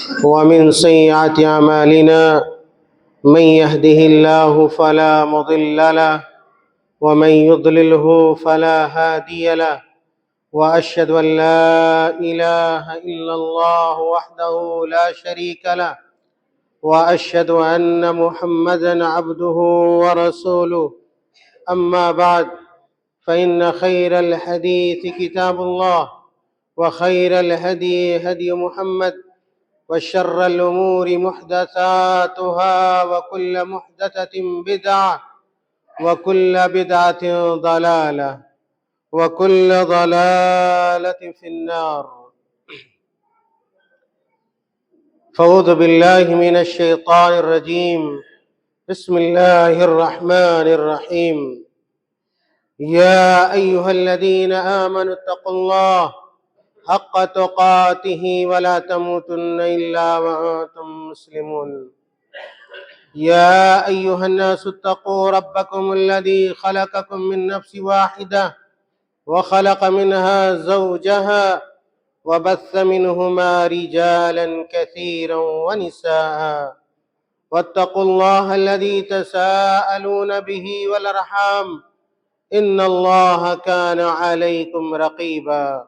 ومن سيئات أعمالنا من يهده الله فلا مضل له ومن يضلله فلا هادي له وأشهد أن لا إله إلا الله وحده لا شريك له وأشهد أن محمدًا عبده ورسوله أما بعد فإن خير الحديث كتاب الله وخير الهدي هدي محمد وشر الأمور محدثاتها وكل محدثة بدعة وكل بدعة ضلالة وكل ضلالة في النار. فأعوذ بالله من الشيطان الرجيم. بسم الله الرحمن الرحيم. يا أيها الذين آمنوا اتقوا الله حق تقاته ولا تموتن إلا وأنتم مسلمون. يا أيها الناس اتقوا ربكم الذي خلقكم من نفس واحدة وخلق منها زوجها وبث منهما رجالا كثيرا ونساء واتقوا الله الذي تساءلون به والأرحام إن الله كان عليكم رقيبا.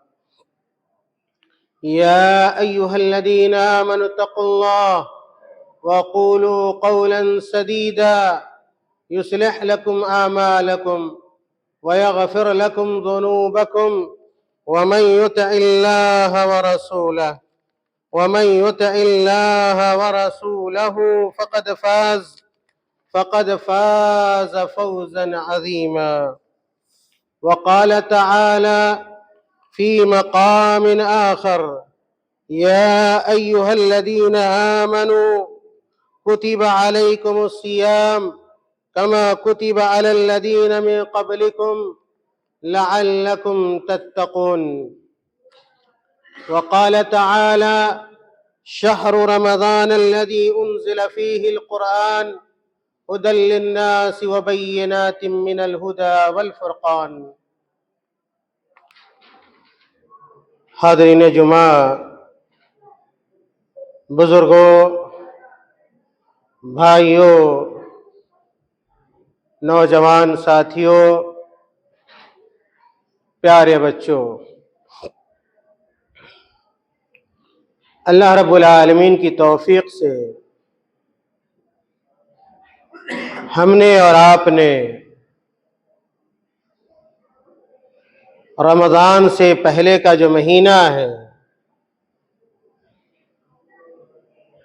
يا أيها الذين آمنوا اتقوا الله وقولوا قولا سديدا يصلح لكم أعمالكم ويغفر لكم ذنوبكم ومن يطع الله ورسوله فقد فاز فوزا عظيما. وقال تعالى في مقام آخر: يا أيها الذين آمنوا كتب عليكم الصيام كما كتب على الذين من قبلكم لعلكم تتقون. وقال تعالى: شهر رمضان الذي أنزل فيه القرآن هدى للناس وبينات من الهدى والفرقان. حاضرین جمعہ، بزرگوں، بھائیوں، نوجوان ساتھیوں، پیارے بچوں، اللہ رب العالمین کی توفیق سے ہم نے اور آپ نے رمضان سے پہلے کا جو مہینہ ہے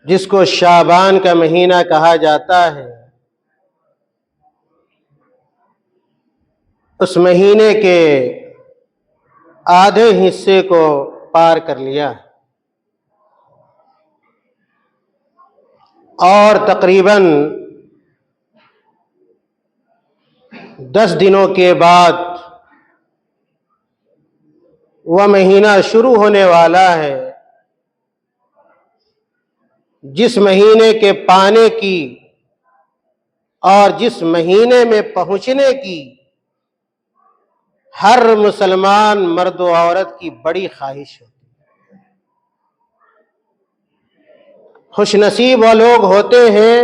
جس کو شعبان کا مہینہ کہا جاتا ہے، اس مہینے کے آدھے حصے کو پار کر لیا اور تقریباً 10 دنوں کے بعد وہ مہینہ شروع ہونے والا ہے جس مہینے کے پانے کی اور جس مہینے میں پہنچنے کی ہر مسلمان مرد و عورت کی بڑی خواہش ہوتی ہے۔ خوش نصیب وہ لوگ ہوتے ہیں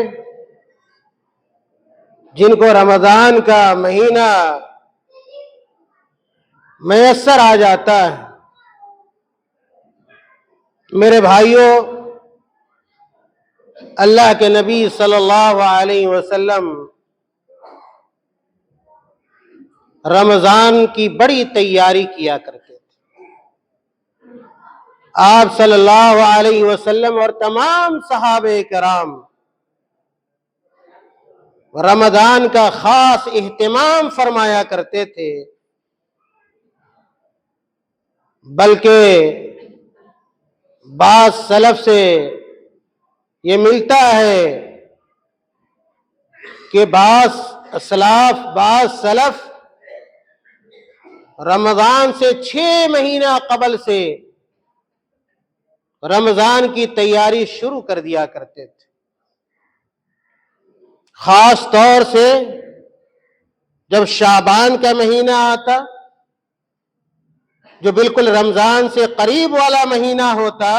جن کو رمضان کا مہینہ میسر آ جاتا ہے۔ میرے بھائیوں، اللہ کے نبی صلی اللہ علیہ وسلم رمضان کی بڑی تیاری کیا کرتے تھے۔ آپ صلی اللہ علیہ وسلم اور تمام صحابہ کرام رمضان کا خاص اہتمام فرمایا کرتے تھے، بلکہ بعض سلف سے یہ ملتا ہے کہ بعض سلف رمضان سے 6 مہینہ قبل سے رمضان کی تیاری شروع کر دیا کرتے تھے۔ خاص طور سے جب شعبان کا مہینہ آتا، جو بالکل رمضان سے قریب والا مہینہ ہوتا،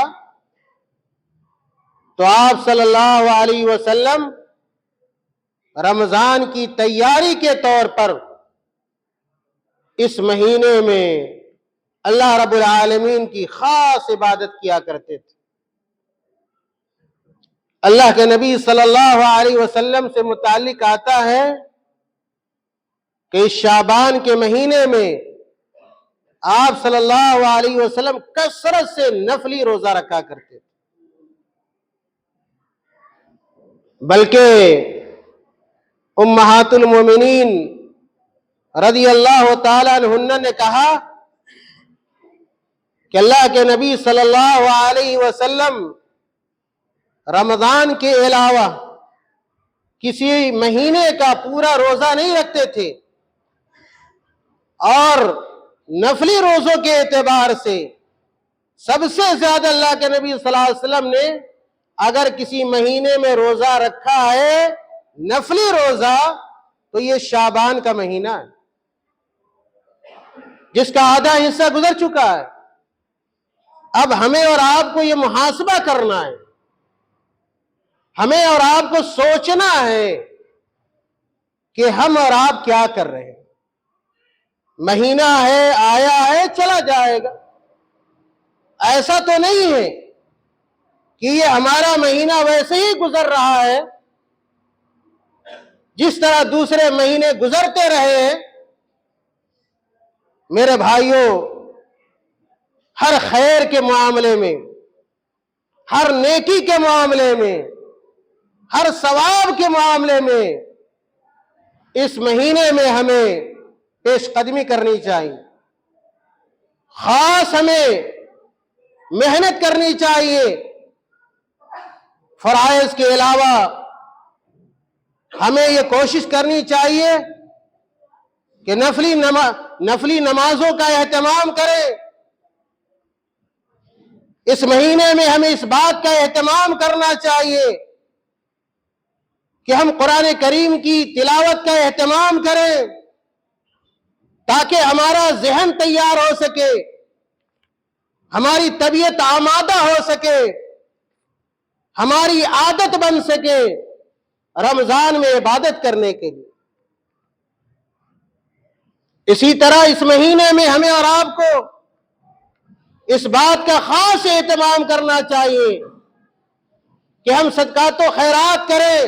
تو آپ صلی اللہ علیہ وسلم رمضان کی تیاری کے طور پر اس مہینے میں اللہ رب العالمین کی خاص عبادت کیا کرتے تھے۔ اللہ کے نبی صلی اللہ علیہ وسلم سے متعلق آتا ہے کہ اس شعبان کے مہینے میں آپ صلی اللہ علیہ وسلم کثرت سے نفلی روزہ رکھا کرتے تھے، بلکہ امہات المومنین رضی اللہ تعالی عنہن نے کہا کہ اللہ کے نبی صلی اللہ علیہ وسلم رمضان کے علاوہ کسی مہینے کا پورا روزہ نہیں رکھتے تھے، اور نفلی روزوں کے اعتبار سے سب سے زیادہ اللہ کے نبی صلی اللہ علیہ وسلم نے اگر کسی مہینے میں روزہ رکھا ہے نفلی روزہ تو یہ شعبان کا مہینہ ہے، جس کا آدھا حصہ گزر چکا ہے۔ اب ہمیں اور آپ کو یہ محاسبہ کرنا ہے، ہمیں اور آپ کو سوچنا ہے کہ ہم اور آپ کیا کر رہے ہیں۔ مہینہ ہے، آیا ہے، چلا جائے گا، ایسا تو نہیں ہے کہ یہ ہمارا مہینہ ویسے ہی گزر رہا ہے جس طرح دوسرے مہینے گزرتے رہے ہیں۔ میرے بھائیوں، ہر خیر کے معاملے میں، ہر نیکی کے معاملے میں، ہر ثواب کے معاملے میں اس مہینے میں ہمیں پیش قدمی کرنی چاہیے، خاص ہمیں محنت کرنی چاہیے۔ فرائض کے علاوہ ہمیں یہ کوشش کرنی چاہیے کہ نفلی نمازوں کا اہتمام کریں۔ اس مہینے میں ہمیں اس بات کا اہتمام کرنا چاہیے کہ ہم قرآن کریم کی تلاوت کا اہتمام کریں تاکہ ہمارا ذہن تیار ہو سکے، ہماری طبیعت آمادہ ہو سکے، ہماری عادت بن سکے رمضان میں عبادت کرنے کے لیے۔ اسی طرح اس مہینے میں ہمیں اور آپ کو اس بات کا خاص اہتمام کرنا چاہیے کہ ہم صدقات و خیرات کریں،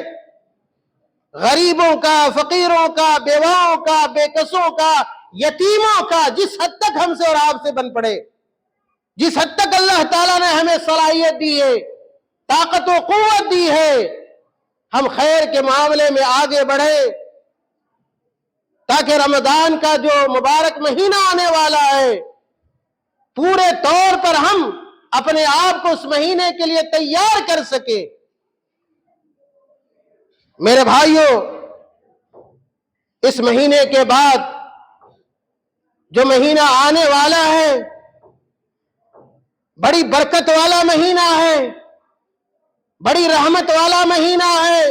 غریبوں کا، فقیروں کا، بیواؤں کا، بے کسوں کا، یتیموں کا، جس حد تک ہم سے اور آپ سے بن پڑے، جس حد تک اللہ تعالیٰ نے ہمیں صلاحیت دی ہے، طاقت و قوت دی ہے، ہم خیر کے معاملے میں آگے بڑھیں تاکہ رمضان کا جو مبارک مہینہ آنے والا ہے پورے طور پر ہم اپنے آپ کو اس مہینے کے لیے تیار کر سکیں۔ میرے بھائیوں، اس مہینے کے بعد جو مہینہ آنے والا ہے بڑی برکت والا مہینہ ہے، بڑی رحمت والا مہینہ ہے،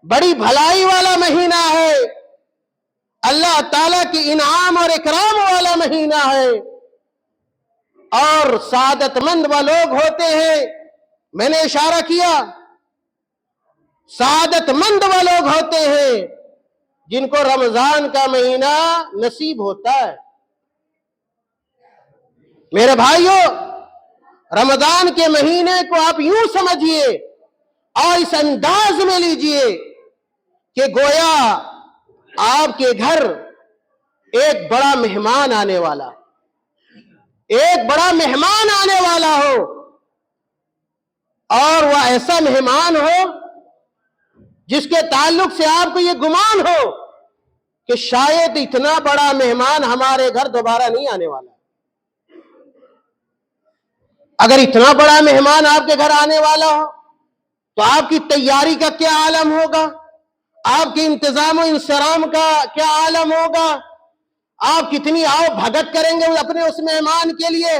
بڑی بھلائی والا مہینہ ہے، اللہ تعالیٰ کی انعام اور اکرام والا مہینہ ہے، اور سعادت مند وہ لوگ ہوتے ہیں، میں نے اشارہ کیا، سعادت مند وہ لوگ ہوتے ہیں جن کو رمضان کا مہینہ نصیب ہوتا ہے۔ میرے بھائیوں، رمضان کے مہینے کو آپ یوں سمجھیے اور اس انداز میں لیجئے کہ گویا آپ کے گھر ایک بڑا مہمان آنے والا، ایک بڑا مہمان آنے والا ہو، اور وہ ایسا مہمان ہو جس کے تعلق سے آپ کو یہ گمان ہو کہ شاید اتنا بڑا مہمان ہمارے گھر دوبارہ نہیں آنے والا۔ اگر اتنا بڑا مہمان آپ کے گھر آنے والا ہو تو آپ کی تیاری کا کیا عالم ہوگا، آپ کے انتظام و انصرام کا کیا عالم ہوگا، آپ کتنی آؤ بھگت کریں گے اپنے اس مہمان کے لیے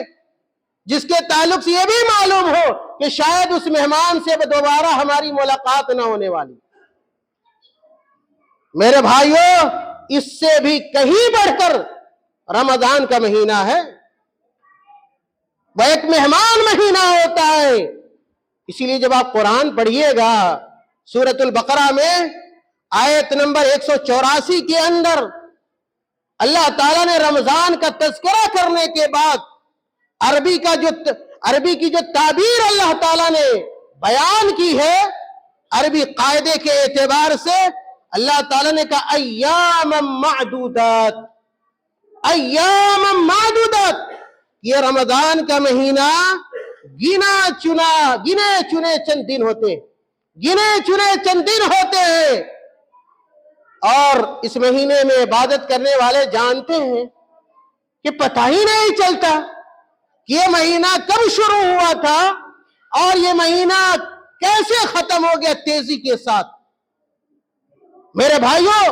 جس کے تعلق سے یہ بھی معلوم ہو کہ شاید اس مہمان سے دوبارہ ہماری ملاقات نہ ہونے والی۔ میرے بھائیوں، اس سے بھی کہیں بڑھ کر رمضان کا مہینہ ہے، وہ ایک مہمان مہینہ ہوتا ہے اسی لیے جب آپ قرآن پڑھیے گا سورۃ البقرہ میں آیت نمبر 184 کے اندر اللہ تعالیٰ نے رمضان کا تذکرہ کرنے کے بعد عربی کی جو تعبیر اللہ تعالیٰ نے بیان کی ہے، عربی قاعدے کے اعتبار سے اللہ تعالیٰ نے کہا ایام معدودات، ایام معدودات، یہ رمضان کا مہینہ گنے چنے چند دن ہوتے ہیں، اور اس مہینے میں عبادت کرنے والے جانتے ہیں کہ پتہ ہی نہیں چلتا کہ یہ مہینہ کب شروع ہوا تھا اور یہ مہینہ کیسے ختم ہو گیا تیزی کے ساتھ۔ میرے بھائیوں،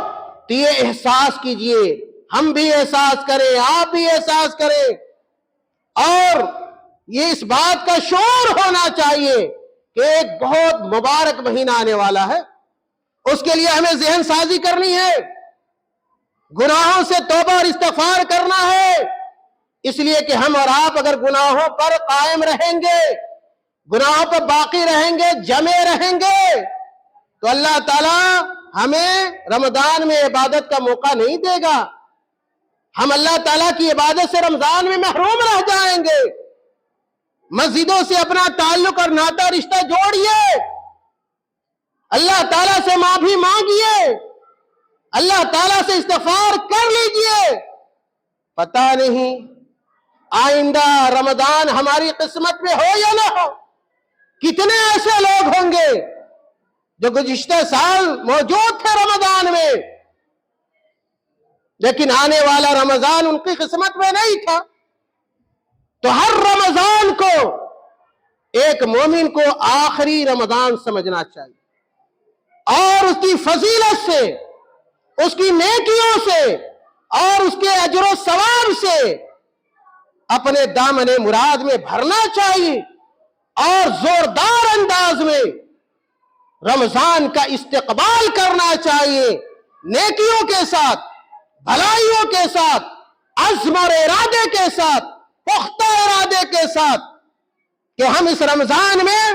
تو یہ احساس کیجئے، ہم بھی احساس کریں، آپ بھی احساس کریں، اور یہ اس بات کا شعور ہونا چاہیے کہ ایک بہت مبارک مہینہ آنے والا ہے۔ اس کے لیے ہمیں ذہن سازی کرنی ہے، گناہوں سے توبہ اور استغفار کرنا ہے، اس لیے کہ ہم اور آپ اگر گناہوں پر قائم رہیں گے، گناہوں پر باقی رہیں گے، جمے رہیں گے، تو اللہ تعالیٰ ہمیں رمضان میں عبادت کا موقع نہیں دے گا، ہم اللہ تعالیٰ کی عبادت سے رمضان میں محروم رہ جائیں گے۔ مسجدوں سے اپنا تعلق اور ناطہ رشتہ جوڑیے، اللہ تعالیٰ سے معافی مانگیے، اللہ تعالیٰ سے استغفار کر لیجئے، پتہ نہیں آئندہ رمضان ہماری قسمت میں ہو یا نہ ہو۔ کتنے ایسے لوگ ہوں گے جو گزشتہ سال موجود تھے رمضان میں، لیکن آنے والا رمضان ان کی قسمت میں نہیں تھا۔ تو ہر رمضان کو ایک مومن کو آخری رمضان سمجھنا چاہیے، اور اس کی فضیلت سے، اس کی نیکیوں سے اور اس کے اجر و ثواب سے اپنے دامن مراد میں بھرنا چاہیے، اور زوردار انداز میں رمضان کا استقبال کرنا چاہیے، نیکیوں کے ساتھ، بھلائیوں کے ساتھ، عزم اور ارادے کے ساتھ، پختہ ارادے کے ساتھ، کہ ہم اس رمضان میں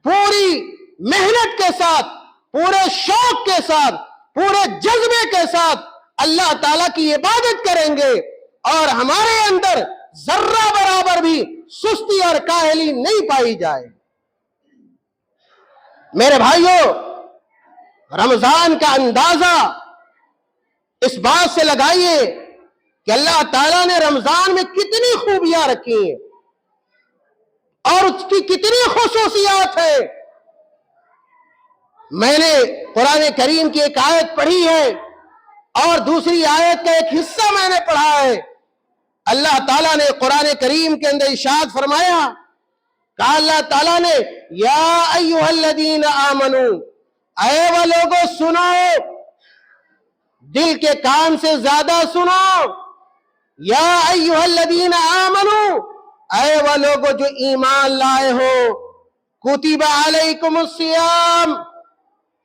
پوری محنت کے ساتھ، پورے شوق کے ساتھ، پورے جذبے کے ساتھ اللہ تعالیٰ کی عبادت کریں گے، اور ہمارے اندر ذرہ برابر بھی سستی اور کاہلی نہیں پائی جائے۔ میرے بھائیوں، رمضان کا اندازہ اس بات سے لگائیے کہ اللہ تعالیٰ نے رمضان میں کتنی خوبیاں رکھی ہیں اور اس کی کتنی خصوصیات ہیں۔ میں نے قرآن کریم کی ایک آیت پڑھی ہے اور دوسری آیت کا ایک حصہ میں نے پڑھا ہے۔ اللہ تعالیٰ نے قرآن کریم کے اندر ارشاد فرمایا، کہا اللہ تعالیٰ نے یا ایھا الذین آمنو، اے وہ لوگو سنو، دل کے کان سے زیادہ سنو، یا ایھا الذین آمنو، اے وہ لوگو جو ایمان لائے ہو، کتب علیکم الصیام،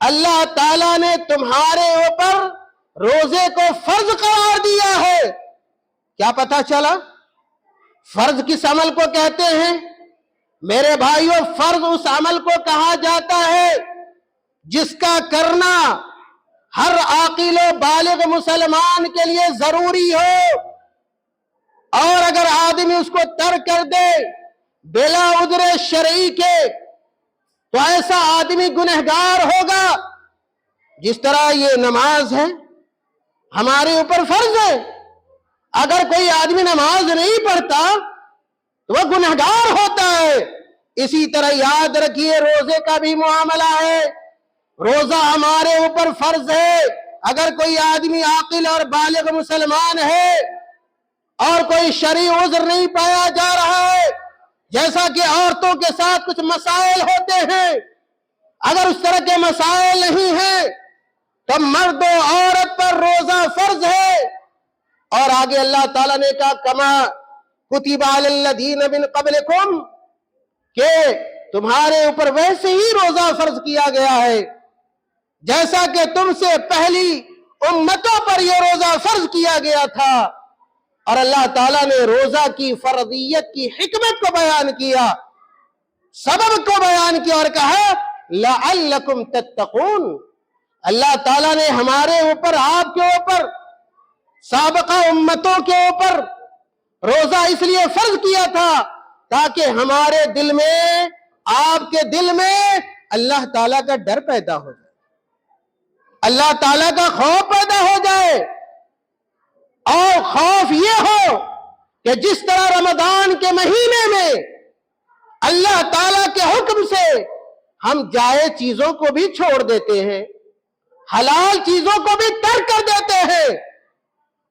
اللہ تعالیٰ نے تمہارے اوپر روزے کو فرض قرار دیا ہے۔ کیا پتہ چلا فرض کس عمل کو کہتے ہیں؟ میرے بھائیوں، فرض اس عمل کو کہا جاتا ہے جس کا کرنا ہر عاقل و بالغ مسلمان کے لیے ضروری ہو، اور اگر آدمی اس کو ترک کر دے بلا عذر شرعی کے تو ایسا آدمی گنہگار ہوگا۔ جس طرح یہ نماز ہے ہمارے اوپر فرض ہے، اگر کوئی آدمی نماز نہیں پڑھتا تو وہ گنہگار ہوتا ہے۔ اسی طرح یاد رکھیے روزے کا بھی معاملہ ہے، روزہ ہمارے اوپر فرض ہے۔ اگر کوئی آدمی عاقل اور بالغ مسلمان ہے اور کوئی شرعی عذر نہیں پایا جا رہا ہے، جیسا کہ عورتوں کے ساتھ کچھ مسائل ہوتے ہیں، اگر اس طرح کے مسائل نہیں ہیں تو مرد و عورت پر روزہ فرض ہے۔ اور آگے اللہ تعالیٰ نے کہا کما کتب علی الذین من قبلکم، کہ تمہارے اوپر ویسے ہی روزہ فرض کیا گیا ہے جیسا کہ تم سے پہلی امتوں پر یہ روزہ فرض کیا گیا تھا۔ اور اللہ تعالیٰ نے روزہ کی فرضیت کی حکمت کو بیان کیا سبب کو بیان کیا اور کہا لعلکم تتقون۔ اللہ تعالیٰ نے ہمارے اوپر، آپ کے اوپر، سابقہ امتوں کے اوپر روزہ اس لیے فرض کیا تھا تاکہ ہمارے دل میں، آپ کے دل میں اللہ تعالیٰ کا ڈر پیدا ہو جائے، اللہ تعالیٰ کا خوف پیدا ہو جائے، اور خوف یہ ہو کہ جس طرح رمضان کے مہینے میں اللہ تعالیٰ کے حکم سے ہم جائز چیزوں کو بھی چھوڑ دیتے ہیں، حلال چیزوں کو بھی ترک کر دیتے ہیں،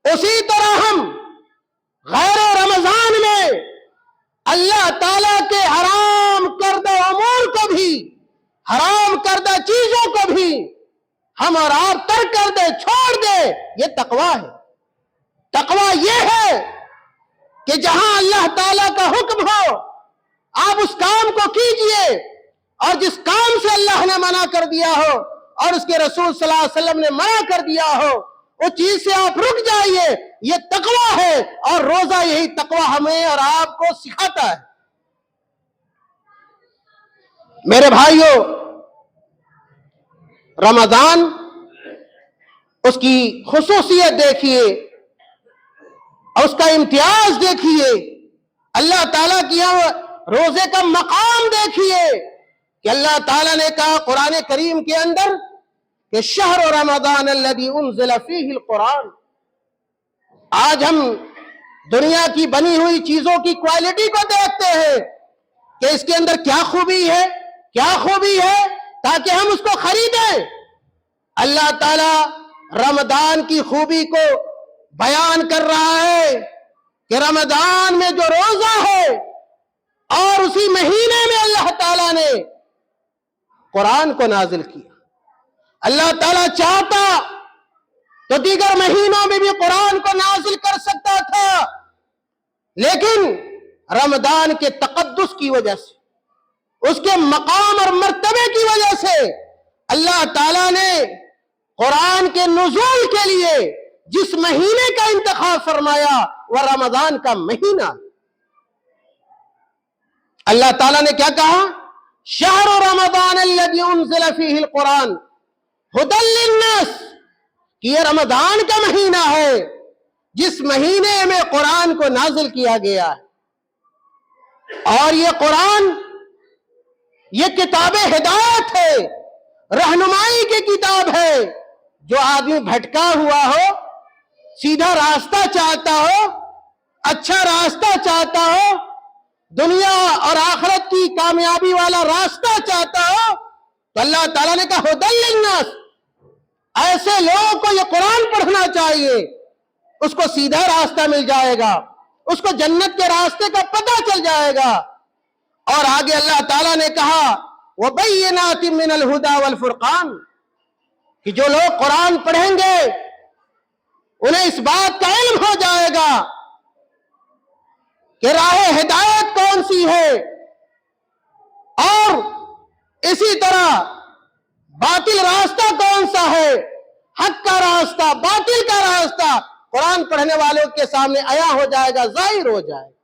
اسی طرح ہم غیر رمضان میں اللہ تعالیٰ کے حرام کردہ امور کو بھی، حرام کردہ چیزوں کو بھی ہم اور آپ ترک کر دے، چھوڑ دے۔ یہ تقویٰ ہے۔ تقویٰ یہ ہے کہ جہاں اللہ تعالیٰ کا حکم ہو آپ اس کام کو کیجئے، اور جس کام سے اللہ نے منع کر دیا ہو اور اس کے رسول صلی اللہ علیہ وسلم نے منع کر دیا ہو وہ چیز سے آپ رک جائیے۔ یہ تقویٰ ہے، اور روزہ یہی تقویٰ ہمیں اور آپ کو سکھاتا ہے۔ میرے بھائیوں، رمضان، اس کی خصوصیت دیکھیے اور اس کا امتیاز دیکھیے، اللہ تعالیٰ کی روزے کا مقام دیکھیے کہ اللہ تعالیٰ نے کہا قرآن کریم کے اندر کہ شہر رمضان الذی انزل فیہ القرآن۔ آج ہم دنیا کی بنی ہوئی چیزوں کی کوالٹی کو دیکھتے ہیں کہ اس کے اندر کیا خوبی ہے، کیا خوبی ہے، تاکہ ہم اس کو خریدیں۔ اللہ تعالیٰ رمضان کی خوبی کو بیان کر رہا ہے کہ رمضان میں جو روزہ ہے، اور اسی مہینے میں اللہ تعالیٰ نے قرآن کو نازل کیا۔ اللہ تعالیٰ چاہتا تو دیگر مہینوں میں بھی قرآن کو نازل کر سکتا تھا، لیکن رمضان کے تقدس کی وجہ سے، اس کے مقام اور مرتبے کی وجہ سے اللہ تعالیٰ نے قرآن کے نزول کے لیے جس مہینے کا انتخاب فرمایا وہ رمضان کا مہینہ۔ اللہ تعالیٰ نے کیا کہا؟ شہر رمضان الذی انزل فیہ القرآن ھدی للناس، کہ یہ رمضان کا مہینہ ہے جس مہینے میں قرآن کو نازل کیا گیا ہے، اور یہ قرآن، یہ کتاب ہدایت ہے، رہنمائی کی کتاب ہے۔ جو آدمی بھٹکا ہوا ہو، سیدھا راستہ چاہتا ہو، اچھا راستہ چاہتا ہو، دنیا اور آخرت کی کامیابی والا راستہ چاہتا ہو، تو اللہ تعالیٰ نے کہا ھدی للناس، ایسے لوگوں کو یہ قرآن پڑھنا چاہیے، اس کو سیدھا راستہ مل جائے گا، اس کو جنت کے راستے کا پتہ چل جائے گا۔ اور آگے اللہ تعالیٰ نے کہا وَبَيِّنَاتٍ مِّنَ الْهُدَى وَالْفُرْقَانِ، کہ جو لوگ قرآن پڑھیں گے انہیں اس بات کا علم ہو جائے گا کہ راہ ہدایت کون سی ہے، اور اسی طرح باطل راستہ کون سا ہے، حق کا راستہ، باطل کا راستہ قرآن پڑھنے والوں کے سامنے عیاں ہو جائے گا، ظاہر ہو جائے گا۔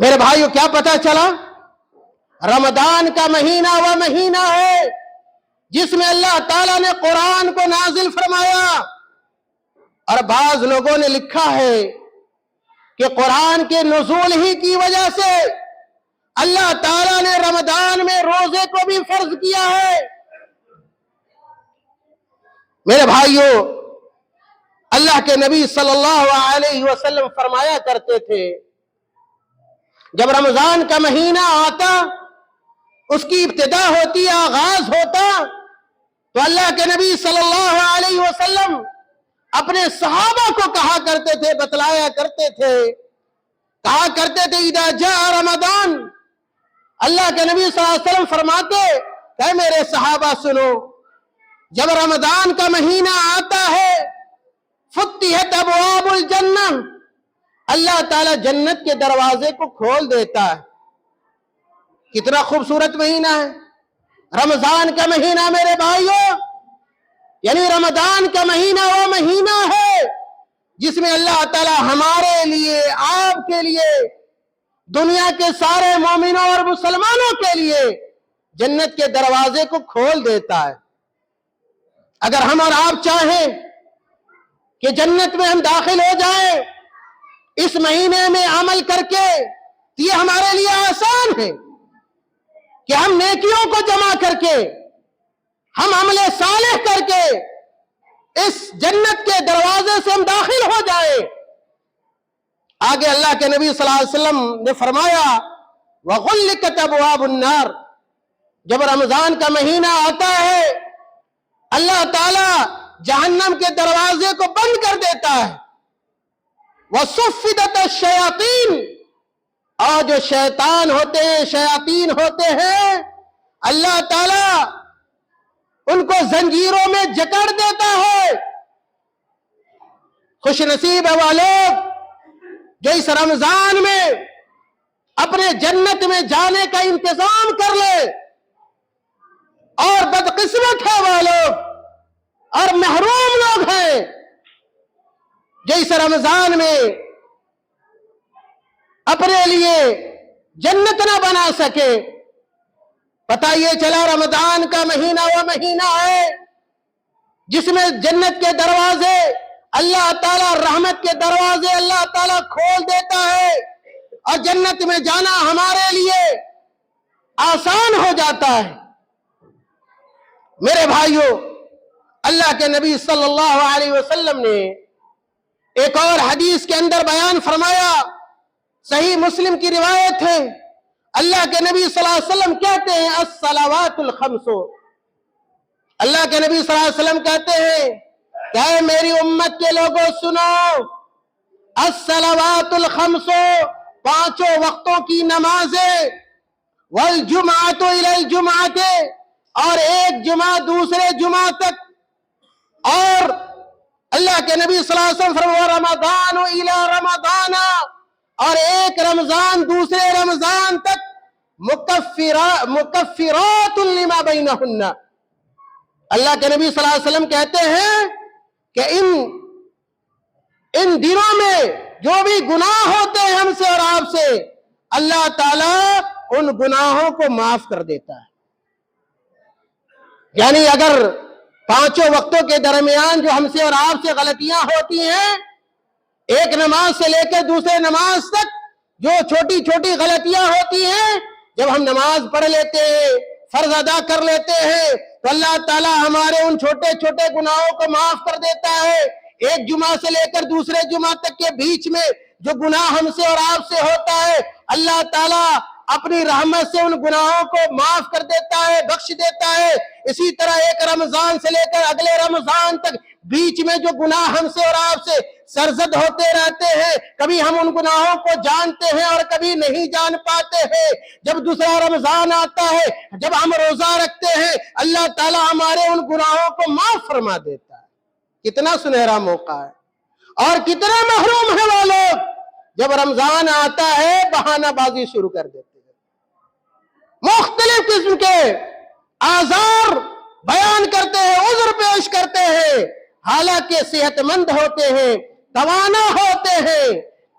میرے بھائیو، کیا پتہ چلا؟ رمضان کا مہینہ وہ مہینہ ہے جس میں اللہ تعالیٰ نے قرآن کو نازل فرمایا، اور بعض لوگوں نے لکھا ہے کہ قرآن کے نزول ہی کی وجہ سے اللہ تعالیٰ نے رمضان میں روزے کو بھی فرض کیا ہے۔ میرے بھائیو، اللہ کے نبی صلی اللہ علیہ وسلم فرمایا کرتے تھے جب رمضان کا مہینہ آتا، اس کی ابتدا ہوتی، آغاز ہوتا، تو اللہ کے نبی صلی اللہ علیہ وسلم اپنے صحابہ کو کہا کرتے تھے، بتلایا کرتے تھے، کہا کرتے تھے اذا جاء رمضان، اللہ کے نبی صلی اللہ علیہ وسلم فرماتے کہ میرے صحابہ سنو، جب رمضان کا مہینہ آتا ہے فتحت ابواب الجنہ، اللہ تعالیٰ جنت کے دروازے کو کھول دیتا ہے۔ کتنا خوبصورت مہینہ ہے رمضان کا مہینہ میرے بھائیوں، یعنی رمضان کا مہینہ وہ مہینہ ہے جس میں اللہ تعالیٰ ہمارے لیے، آپ کے لیے دنیا کے سارے مومنوں اور مسلمانوں کے لیے جنت کے دروازے کو کھول دیتا ہے۔ اگر ہم اور آپ چاہیں کہ جنت میں ہم داخل ہو جائیں اس مہینے میں عمل کر کے، یہ ہمارے لیے آسان ہے کہ ہم نیکیوں کو جمع کر کے، ہم عمل صالح کر کے اس جنت کے دروازے سے ہم داخل ہو جائیں۔ آگے اللہ کے نبی صلی اللہ علیہ وسلم نے فرمایا وَغُلِّقَتْ أَبْوَابُ النَّارِ، جب رمضان کا مہینہ آتا ہے اللہ تعالیٰ جہنم کے دروازے کو بند کر دیتا ہے۔ وَصُفِّدَتِ الشَّيَاطِينُ، اور جو شیطان ہوتے ہیں، شیاطین ہوتے ہیں، اللہ تعالیٰ ان کو زنجیروں میں جکڑ دیتا ہے۔ خوش نصیب ہے وہ لوگ جو اس رمضان میں اپنے جنت میں جانے کا انتظام کر لے، اور بدقسمت ہے وہ لوگ اور محروم لوگ ہیں جو اس رمضان میں اپنے لیے جنت نہ بنا سکے۔ پتہ یہ چلا رمضان کا مہینہ وہ مہینہ ہے جس میں جنت کے دروازے اللہ تعالیٰ، رحمت کے دروازے اللہ تعالیٰ کھول دیتا ہے، اور جنت میں جانا ہمارے لیے آسان ہو جاتا ہے۔ میرے بھائیوں، اللہ کے نبی صلی اللہ علیہ وسلم نے ایک اور حدیث کے اندر بیان فرمایا، صحیح مسلم کی روایت ہے، اللہ کے نبی صلی اللہ علیہ وسلم کہتے ہیں الصلوات الخمس، اللہ کے نبی صلی اللہ علیہ وسلم کہتے ہیں کہ اے میری امت کے لوگوں سنو، الصلوات الخمس، پانچوں وقتوں کی نمازیں، والجمعۃ الی الجمعۃ، اور ایک جمعہ دوسرے جمعہ تک، اور اللہ کے نبی صلی اللہ علیہ وسلم فرمایا رمضان الی رمضان، اور ایک رمضان دوسرے رمضان تک، مکفرات لما بینہن، اللہ کے نبی صلی اللہ علیہ وسلم کہتے ہیں کہ ان دنوں میں جو بھی گناہ ہوتے ہیں ہم سے اور آپ سے، اللہ تعالیٰ ان گناہوں کو معاف کر دیتا ہے۔ یعنی اگر پانچوں وقتوں کے درمیان جو ہم سے اور آپ سے غلطیاں ہوتی ہیں، ایک نماز سے لے کر دوسرے نماز تک جو چھوٹی چھوٹی غلطیاں ہوتی ہیں، جب ہم نماز پڑھ لیتے ہیں، فرض ادا کر لیتے ہیں، تو اللہ تعالیٰ ہمارے ان چھوٹے چھوٹے گناہوں کو معاف کر دیتا ہے۔ ایک جمعہ سے لے کر دوسرے جمعہ تک کے بیچ میں جو گناہ ہم سے اور آپ سے ہوتا ہے، اللہ تعالیٰ اپنی رحمت سے ان گناہوں کو معاف کر دیتا ہے، بخش دیتا ہے۔ اسی طرح ایک رمضان سے لے کر اگلے رمضان تک بیچ میں جو گناہ ہم سے اور آپ سے سرزد ہوتے رہتے ہیں، کبھی ہم ان گناہوں کو جانتے ہیں اور کبھی نہیں جان پاتے ہیں، جب دوسرا رمضان آتا ہے، جب ہم روزہ رکھتے ہیں، اللہ تعالیٰ ہمارے ان گناہوں کو معاف فرما دیتا ہے۔ کتنا سنہرا موقع ہے، اور کتنا محروم ہے وہ لوگ جب رمضان آتا ہے بہانہ بازی شروع کر دیتے ہیں، مختلف قسم کے آزار بیان کرتے ہیں، عذر پیش کرتے ہیں، حالانکہ صحت مند ہوتے ہیں، توانا ہوتے ہیں،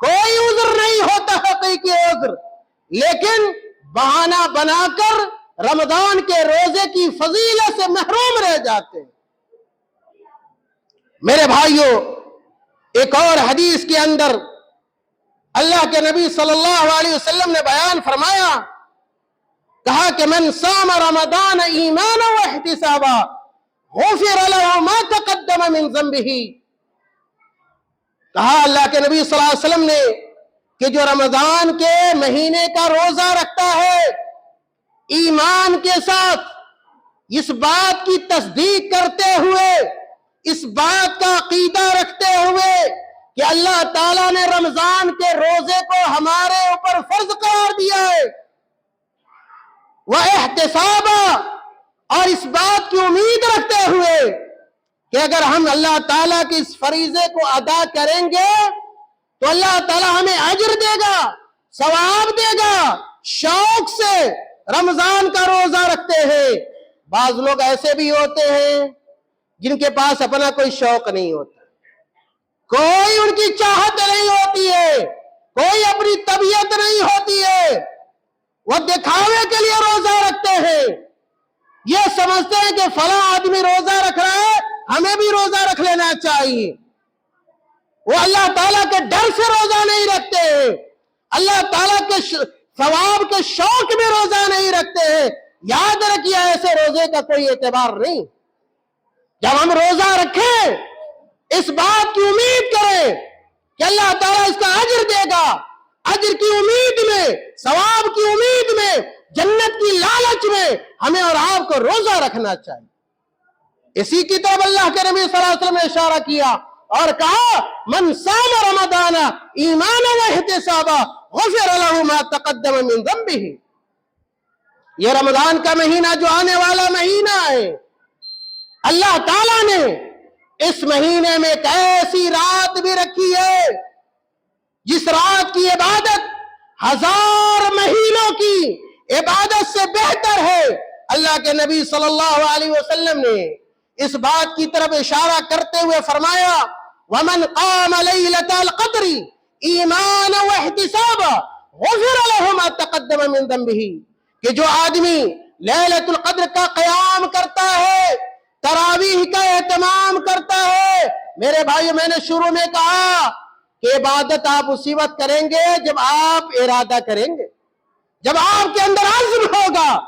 کوئی عذر نہیں ہوتا حقیقی عذر، لیکن بہانہ بنا کر رمضان کے روزے کی فضیلت سے محروم رہ جاتے ہیں۔ میرے بھائیوں، ایک اور حدیث کے اندر اللہ کے نبی صلی اللہ علیہ وسلم نے بیان فرمایا، کہا کہ من صام رمضان ایمانا واحتسابا غفر له ما تقدم من ذنبه، کہا اللہ کے نبی صلی اللہ علیہ وسلم نے کہ جو رمضان کے مہینے کا روزہ رکھتا ہے ایمان کے ساتھ، اس بات کی تصدیق کرتے ہوئے، اس بات کا عقیدہ رکھتے ہوئے کہ اللہ تعالیٰ نے رمضان کے روزے کو ہمارے اوپر فرض قرار دیا ہے، وَاحْتِسَابًا، اور اس بات کی امید رکھتے ہوئے کہ اگر ہم اللہ تعالیٰ کے اس فریضے کو ادا کریں گے تو اللہ تعالیٰ ہمیں اجر دے گا، ثواب دے گا، شوق سے رمضان کا روزہ رکھتے ہیں۔ بعض لوگ ایسے بھی ہوتے ہیں جن کے پاس اپنا کوئی شوق نہیں ہوتا، کوئی ان کی چاہت نہیں ہوتی ہے، کوئی اپنی طبیعت نہیں ہوتی ہے، وہ دکھاوے کے لیے روزہ رکھتے ہیں، یہ سمجھتے ہیں کہ فلاں آدمی روزہ رکھ رہا ہے ہمیں بھی روزہ رکھ لینا چاہیے۔ وہ اللہ تعالیٰ کے ڈر سے روزہ نہیں رکھتے ہیں، اللہ تعالیٰ کے ثواب کے شوق میں روزہ نہیں رکھتے ہیں۔ یاد رکھیے ایسے روزے کا کوئی اعتبار نہیں۔ جب ہم روزہ رکھیں اس بات کی امید کریں کہ اللہ تعالیٰ اس کا اجر دے گا، اجر کی امید میں، ثواب کی امید میں، جنت کی لالچ میں ہمیں اور آپ کو روزہ رکھنا چاہیے۔ اسی کی طرف اللہ کے نبی صلی اللہ علیہ وسلم نے اشارہ کیا اور کہا من صام رمضان ایمانا واحتسابا غفر له ما تقدم من ذنبه۔ یہ رمضان کا مہینہ جو آنے والا مہینہ ہے، اللہ تعالیٰ نے اس مہینے میں ایک ایسی رات بھی رکھی ہے جس رات کی عبادت 1000 مہینوں کی عبادت سے بہتر ہے۔ اللہ کے نبی صلی اللہ علیہ وسلم نے اس بات کی طرف اشارہ کرتے ہوئے فرمایا وَمَنْ قَامَ لَيْلَةَ الْقَدْرِ ایمانا واحتسابا غفر له ما تقدم من ذنبه، کہ جو آدمی لیلۃ القدر کا قیام کرتا ہے، تراویح کا اہتمام کرتا ہے، میرے بھائی میں نے شروع میں کہا کہ عبادت آپ اسی وقت کریں گے جب آپ ارادہ کریں گے، جب آپ کے اندر عزم ہوگا،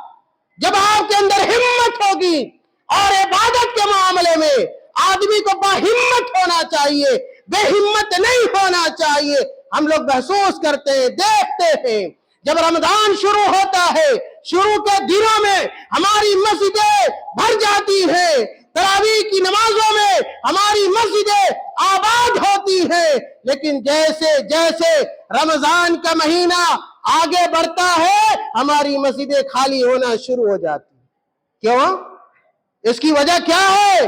جب آپ کے اندر ہمت ہوگی۔ اور عبادت کے معاملے میں آدمی کو باہمت ہونا چاہیے، بے ہمت نہیں ہونا چاہیے۔ ہم لوگ محسوس کرتے ہیں، دیکھتے ہیں، جب رمضان شروع ہوتا ہے، شروع کے دنوں میں ہماری مسجدیں بھر جاتی ہیں، تراویح کی نمازوں میں ہماری مسجدیں آباد ہوتی ہیں، لیکن جیسے جیسے رمضان کا مہینہ آگے بڑھتا ہے ہماری مسجدیں خالی ہونا شروع ہو جاتی ہیں۔ کیوں؟ اس کی وجہ کیا ہے؟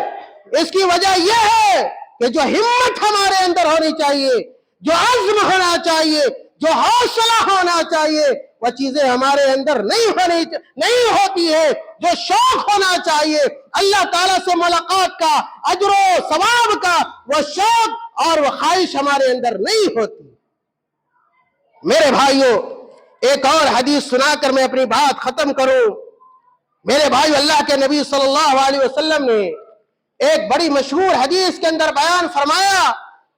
اس کی وجہ یہ ہے کہ جو ہمت ہمارے اندر ہونی چاہیے، جو عزم ہونا چاہیے، جو حوصلہ ہونا چاہیے، وہ چیزیں ہمارے اندر نہیں ہوتی ہے۔ جو شوق ہونا چاہیے اللہ تعالیٰ سے ملاقات کا، اجر و ثواب کا، وہ شوق اور وہ خواہش ہمارے اندر نہیں ہوتی۔ میرے بھائیوں، ایک اور حدیث سنا کر میں اپنی بات ختم کروں۔ میرے بھائیو، اللہ کے نبی صلی اللہ علیہ وسلم نے ایک بڑی مشہور حدیث کے اندر بیان فرمایا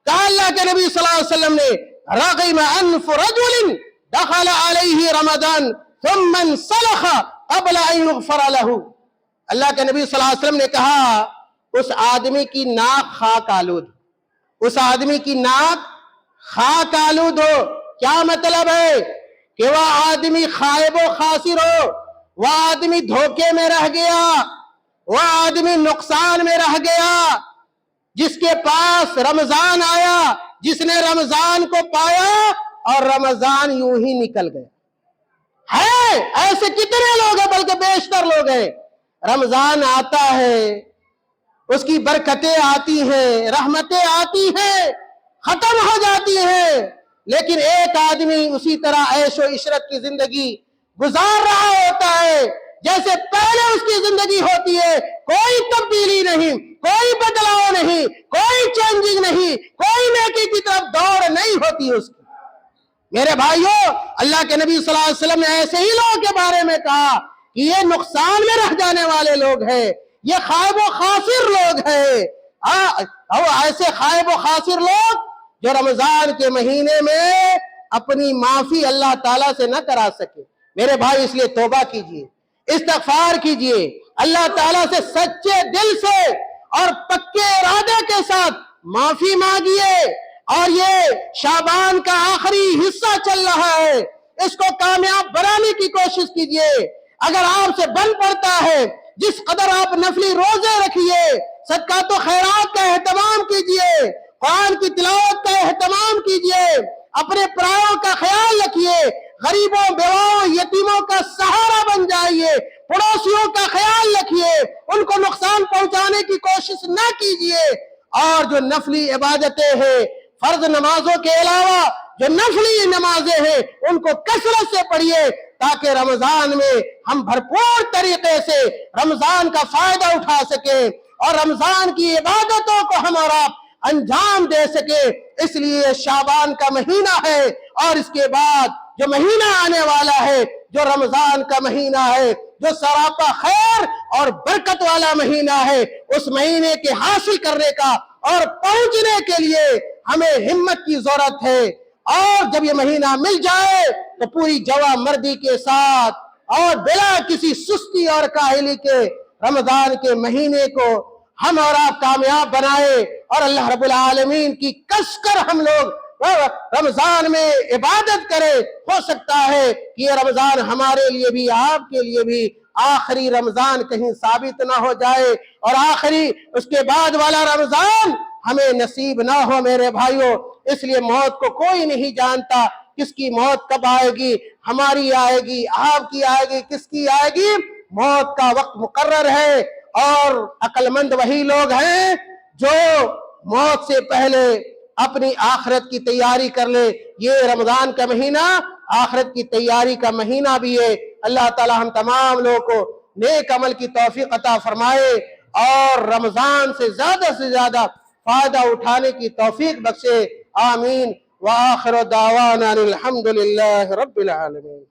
کہ اللہ کے نبی صلی اللہ علیہ وسلم نے رغم انف رجل دخل علیہ رمضان ثم انسلخ قبل ان یغفر له۔ اللہ کے نبی صلی اللہ علیہ وسلم نے کہا اس آدمی کی ناک خاک آلود، اس آدمی کی ناک خاک آلود ہو۔ کیا مطلب ہے؟ کہ وہ آدمی خائب و خاسر ہو، وہ آدمی دھوکے میں رہ گیا، وہ آدمی نقصان میں رہ گیا، جس کے پاس رمضان آیا، جس نے رمضان کو پایا اور رمضان یوں ہی نکل گیا ہے۔ ایسے کتنے لوگ ہیں، بلکہ بیشتر لوگ ہیں، رمضان آتا ہے، اس کی برکتیں آتی ہیں، رحمتیں آتی ہیں، ختم ہو جاتی ہیں، لیکن ایک آدمی اسی طرح عیش و عشرت کی زندگی گزار رہا ہوتا ہے جیسے پہلے اس کی زندگی ہوتی ہے، کوئی تبدیلی نہیں، کوئی بدلاؤ نہیں، کوئی چینجنگ نہیں، کوئی نیکی کی طرف دوڑ نہیں ہوتی اس کی۔ میرے بھائیوں، اللہ کے نبی صلی اللہ علیہ وسلم نے ایسے ہی لوگوں کے بارے میں کہا کہ یہ نقصان میں رہ جانے والے لوگ ہیں، یہ خائب و خاسر لوگ ہیں۔ ایسے خائب و خاسر لوگ جو رمضان کے مہینے میں اپنی معافی اللہ تعالیٰ سے نہ کرا سکے۔ میرے بھائی، اس لیے توبہ کیجئے، استغفار کیجئے، اللہ تعالیٰ سے سچے دل سے اور پکے ارادے کے ساتھ معافی مانگیے۔ اور یہ شعبان کا آخری حصہ چل رہا ہے، اس کو کامیاب بنانے کی کوشش کیجئے۔ اگر آپ سے بن پڑتا ہے، جس قدر آپ نفلی روزے رکھیے، صدقات و خیرات کا اہتمام کیجئے، قرآن کی تلاوت کا اہتمام کیجئے، اپنے پرایوں کا خیال رکھیے، غریبوں، بیواؤں، یتیموں کا سہارا بن جائیے، پڑوسیوں کا خیال رکھیے، ان کو نقصان پہنچانے کی کوشش نہ کیجئے۔ اور جو نفلی عبادتیں ہیں، فرض نمازوں کے علاوہ جو نفلی نمازیں ہیں، ان کو کثرت سے پڑھیے تاکہ رمضان میں ہم بھرپور طریقے سے رمضان کا فائدہ اٹھا سکیں اور رمضان کی عبادتوں کو ہم اور آپ انجام دے سکے۔ اس لیے شعبان کا مہینہ ہے اور اس کے بعد جو مہینہ آنے والا ہے، جو رمضان کا مہینہ ہے، جو سراپا خیر اور برکت والا مہینہ ہے، اس مہینے کے حاصل کرنے کا اور پہنچنے کے لیے ہمیں ہمت کی ضرورت ہے۔ اور جب یہ مہینہ مل جائے تو پوری جواں مردی کے ساتھ اور بلا کسی سستی اور کاہلی کے رمضان کے مہینے کو ہم اور آپ کامیاب بنائے، اور اللہ رب العالمین کی کس کر ہم لوگ رمضان میں عبادت کرے۔ ہو سکتا ہے کہ یہ رمضان ہمارے لیے بھی، آپ کے لیے بھی آخری رمضان کہیں ثابت نہ ہو جائے، اور آخری اس کے بعد والا رمضان ہمیں نصیب نہ ہو میرے بھائیوں۔ اس لیے موت کو کوئی نہیں جانتا، کس کی موت کب آئے گی، ہماری آئے گی، آپ کی آئے گی، کس کی آئے گی۔ موت کا وقت مقرر ہے، اور عقل مند وہی لوگ ہیں جو موت سے پہلے اپنی آخرت کی تیاری کر لے۔ یہ رمضان کا مہینہ آخرت کی تیاری کا مہینہ بھی ہے۔ اللہ تعالی ہم تمام لوگوں کو نیک عمل کی توفیق عطا فرمائے، اور رمضان سے زیادہ فائدہ اٹھانے کی توفیق بخشے۔ آمین۔ وآخر دعوانا الحمدللہ رب العالمین۔